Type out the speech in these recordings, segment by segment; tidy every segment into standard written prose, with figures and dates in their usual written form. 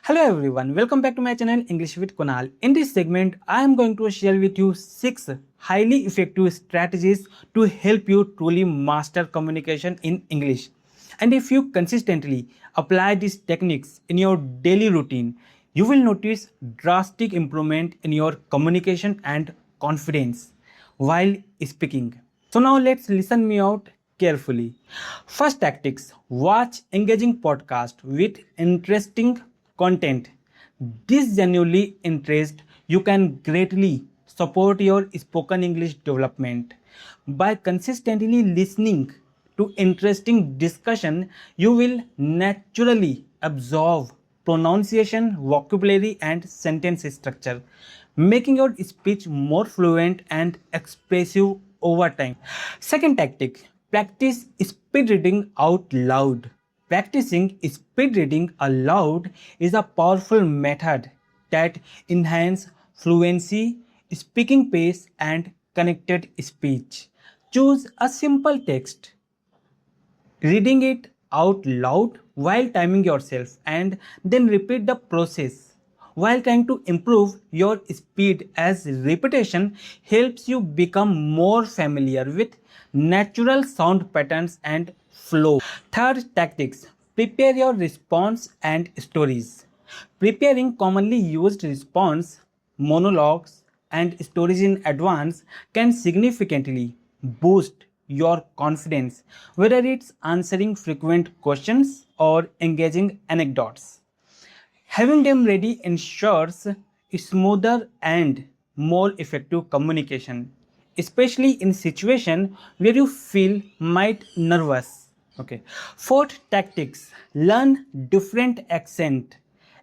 Hello everyone, welcome back to my channel English with Kunal. In this segment, I am going to share with you 6 highly effective strategies to help you truly master communication in English. And if you consistently apply these techniques in your daily routine, you will notice drastic improvement in your communication and confidence while speaking. So now let's listen me out carefully. First tactics, watch engaging podcast with interesting content. This genuinely interest you can greatly support your spoken English development. By consistently listening to interesting discussion, you will naturally absorb pronunciation, vocabulary, and sentence structure, making your speech more fluent and expressive over time. Second tactic, practice speed reading out loud. Practicing speed reading aloud is a powerful method that enhances fluency, speaking pace, and connected speech. Choose a simple text, reading it out loud while timing yourself, and then repeat the process while trying to improve your speed, as repetition helps you become more familiar with natural sound patterns and flow. Third tactics, prepare your response and stories. Preparing commonly used response, monologues, and stories in advance can significantly boost your confidence, whether it's answering frequent questions or engaging anecdotes. Having them ready ensures smoother and more effective communication, especially in situations where you feel might nervous. Okay. Fourth tactics, learn different accent.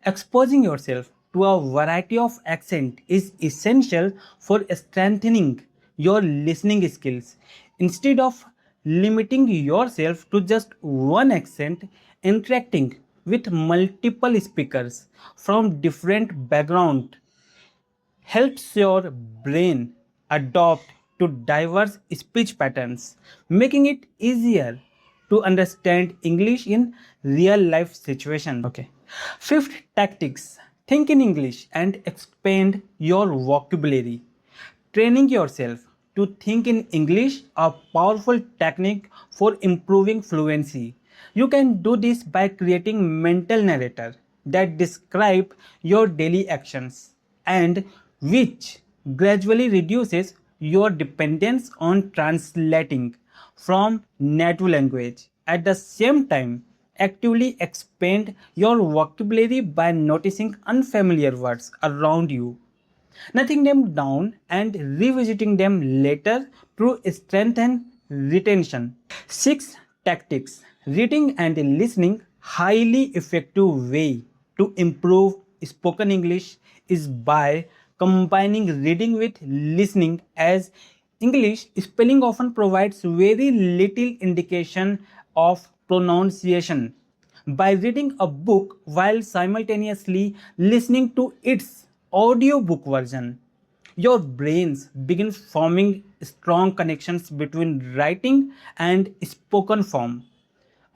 Exposing yourself to a variety of accent is essential for strengthening your listening skills. Instead of limiting yourself to just one accent, interacting with multiple speakers from different backgrounds helps your brain adapt to diverse speech patterns, making it easier to understand English in real life situations. Okay. Fifth tactics, think in English and expand your vocabulary. Training yourself to think in English a powerful technique for improving fluency. You can do this by creating mental narrator that describe your daily actions and which gradually reduces your dependence on translating from native language. At the same time, actively expand your vocabulary by noticing unfamiliar words around you, noting them down and revisiting them later to strengthen retention. 6 tactics, reading and listening. Highly effective way to improve spoken English is by combining reading with listening, as English spelling often provides very little indication of pronunciation. By reading a book while simultaneously listening to its audiobook version, your brains begin forming strong connections between writing and spoken form,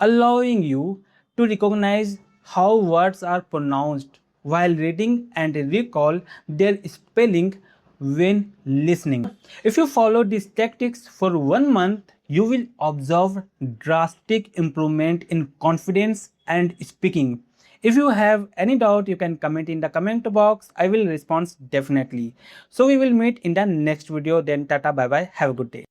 allowing you to recognize how words are pronounced while reading and recall their spelling when listening. If you follow these tactics for 1 month, you will observe drastic improvement in confidence and speaking. If you have any doubt, you can comment in the comment box. I will respond definitely. So we will meet in the next video. Then tata, bye bye, have a good day.